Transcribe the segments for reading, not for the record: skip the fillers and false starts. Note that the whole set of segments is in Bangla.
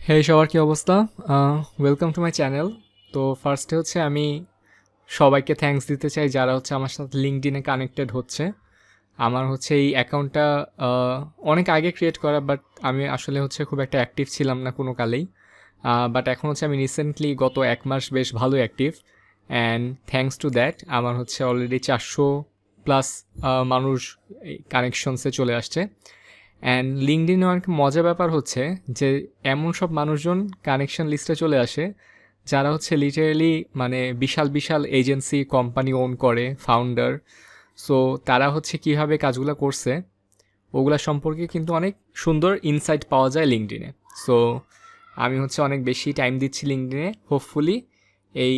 হে সবার কি অবস্থা? Welcome to my channel. তো ফার্স্টে হচ্ছে আমি সবাইকে থ্যাঙ্কস দিতে চাই যারা হচ্ছে আমার সাথে লিঙ্কডইনে কানেক্টেড হচ্ছে। আমার হচ্ছে এই অ্যাকাউন্টটা অনেক আগে ক্রিয়েট করা, বাট আমি আসলে হচ্ছে খুব একটা অ্যাক্টিভ ছিলাম না কোনো কালেই। বাট এখন হচ্ছে আমি রিসেন্টলি গত 1 মাস বেশ ভালো active, and thanks to that আমার হচ্ছে অলরেডি 400+ মানুষ কানেকশনসে চলে আসছে। অ্যান্ড লিঙ্কডইনে অনেক মজার ব্যাপার হচ্ছে যে এমন সব মানুষজন কানেকশন লিস্টে চলে আসে যারা হচ্ছে লিটারেলি মানে বিশাল বিশাল এজেন্সি কোম্পানি ওন করে, ফাউন্ডার। সো তারা হচ্ছে কিভাবে কাজগুলো করছে ওগুলা সম্পর্কে কিন্তু অনেক সুন্দর ইনসাইট পাওয়া যায় লিঙ্কডইনে। সো আমি হচ্ছে অনেক বেশি টাইম দিচ্ছি লিঙ্কডইনে, হোপফুলি এই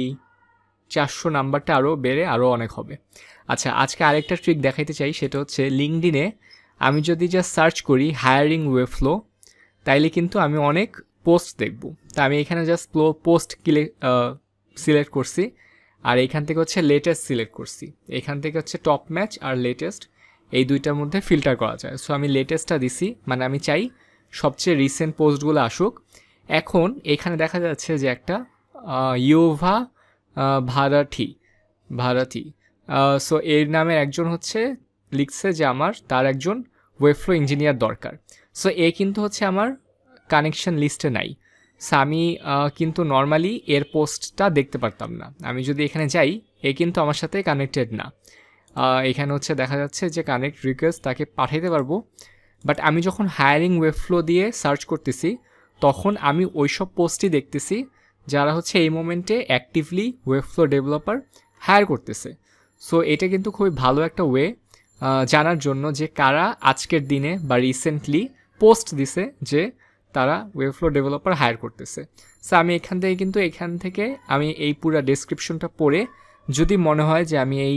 400 নাম্বারটা আরও বেড়ে আরও অনেক হবে। আচ্ছা, আজকে আরেকটা ট্রিক দেখাইতে চাই, সেটা হচ্ছে লিঙ্কডইনে আমি যদি জাস্ট সার্চ করি হায়ারিং ওয়েবফ্লো, তাইলে কিন্তু আমি অনেক পোস্ট দেখব। তা আমি এখানে জাস্ট পোস্ট সিলেক্ট করছি, আর এইখান থেকে হচ্ছে লেটেস্ট সিলেক্ট করছি। এখান থেকে হচ্ছে টপ ম্যাচ আর লেটেস্ট এই দুইটার মধ্যে ফিল্টার করা যায়। সো আমি লেটেস্টটা দিছি, মানে আমি চাই সবচেয়ে রিসেন্ট পোস্টগুলো আসুক। এখন এখানে দেখা যাচ্ছে যে একটা ইয়োভা ভারাঠি ভারাথি সো এর নামে একজন হচ্ছে লিখছে যে তার একজন ওয়েবফ্লো ইঞ্জিনিয়ার দরকার। সো এ কিন্তু হচ্ছে আমার কানেকশন লিস্টে নাই। সো আমি কিন্তু নর্মালি এর পোস্টটা দেখতে পারতাম না। আমি যদি এখানে যাই, এ কিন্তু আমার সাথে কানেক্টেড না। এখানে হচ্ছে দেখা যাচ্ছে যে কানেক্ট রিকোয়েস্ট তাকে পাঠাইতে পারবো, বাট আমি যখন হায়ারিং ওয়েবফ্লো দিয়ে সার্চ করতেছি তখন আমি ওইসব পোস্টই দেখতেছি যারা হচ্ছে এই মোমেন্টে অ্যাক্টিভলি ওয়েবফ্লো ডেভেলপার হায়ার করতেছে। সো এটা কিন্তু খুবই ভালো একটা ওয়ে জানার জন্য যে কারা আজকের দিনে বা রিসেন্টলি পোস্ট দিছে যে তারা ওয়েবফ্লো ডেভেলপার হায়ার করতেছে। সো আমি এখান থেকে আমি এই পুরো ডেসক্রিপশনটা পড়ে যদি মনে হয় যে আমি এই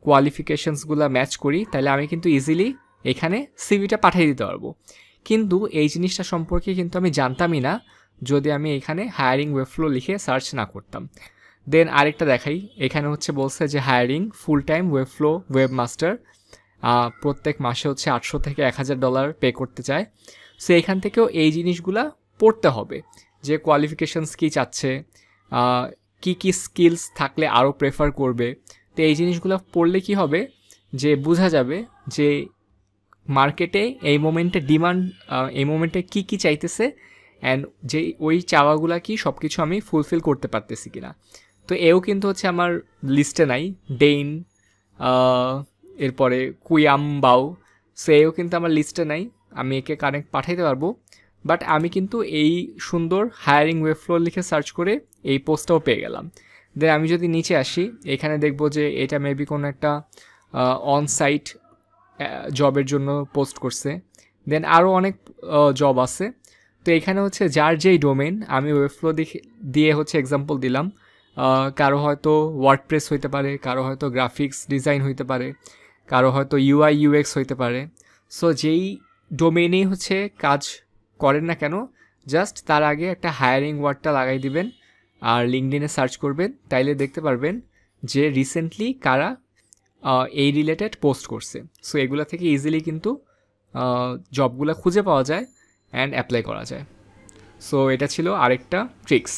কোয়ালিফিকেশনসগুলো ম্যাচ করি, তাহলে আমি কিন্তু ইজিলি এখানে সিভিটা পাঠিয়ে দিতে পারবো। কিন্তু এই জিনিসটা সম্পর্কে কিন্তু আমি জানতামই না যদি আমি এখানে হায়ারিং ওয়েবফ্লো লিখে সার্চ না করতাম। দেন আরেকটা দেখাই, এখানে হচ্ছে বলছে যে হায়ারিং ফুল টাইম ওয়েবফ্লো ওয়েবমাস্টার, প্রত্যেক মাসে হচ্ছে $800 থেকে $1000 পে করতে চায়। সো এখান থেকেও এই জিনিসগুলা পড়তে হবে যে কোয়ালিফিকেশনস কী চাচ্ছে, কি কি স্কিলস থাকলে আরও প্রেফার করবে। তো এই জিনিসগুলো পড়লে কি হবে যে বোঝা যাবে যে মার্কেটে এই মোমেন্টে ডিমান্ড, এই মোমেন্টে কী কী চাইতেছে, অ্যান্ড যে ওই চাওয়াগুলা কি সব কিছু আমি ফুলফিল করতে পারতেছি কিনা। তো এও কিন্তু হচ্ছে আমার লিস্টে নাই, ডেইন, এরপরে কুয়ামবাও, সো এও কিন্তু আমার লিস্টে নাই। আমি একে কানেক্ট পাঠাইতে পারবো, বাট আমি কিন্তু এই সুন্দর হায়ারিং ওয়েবফ্লো লিখে সার্চ করে এই পোস্টটাও পেয়ে গেলাম। দেন আমি যদি নিচে আসি, এখানে দেখবো যে এটা মেবি কোনো একটা অনসাইট জবের জন্য পোস্ট করছে। দেন আরও অনেক জব আছে। তো এখানে হচ্ছে যার যেই ডোমেন, আমি ওয়েবফ্লো দিয়ে হচ্ছে এক্সাম্পল দিলাম। কারো হয়তো ওয়ার্ডপ্রেস হইতে পারে, কারো হয়তো গ্রাফিক্স ডিজাইন হইতে পারে, কারো হয়তো ইউআই ইউএক্স হইতে পারে। সো যেই ডোমেনেই হচ্ছে কাজ করেন না কেন, জাস্ট তার আগে একটা হায়ারিং ওয়ার্ডটা লাগাই দিবেন আর লিঙ্কডইনে সার্চ করবেন, তাইলে দেখতে পারবেন যে রিসেন্টলি কারা এই রিলেটেড পোস্ট করছে। সো এগুলো থেকে ইজিলি কিন্তু জবগুলো খুঁজে পাওয়া যায় অ্যান্ড অ্যাপ্লাই করা যায়। সো এটা ছিল আরেকটা ট্রিক্স।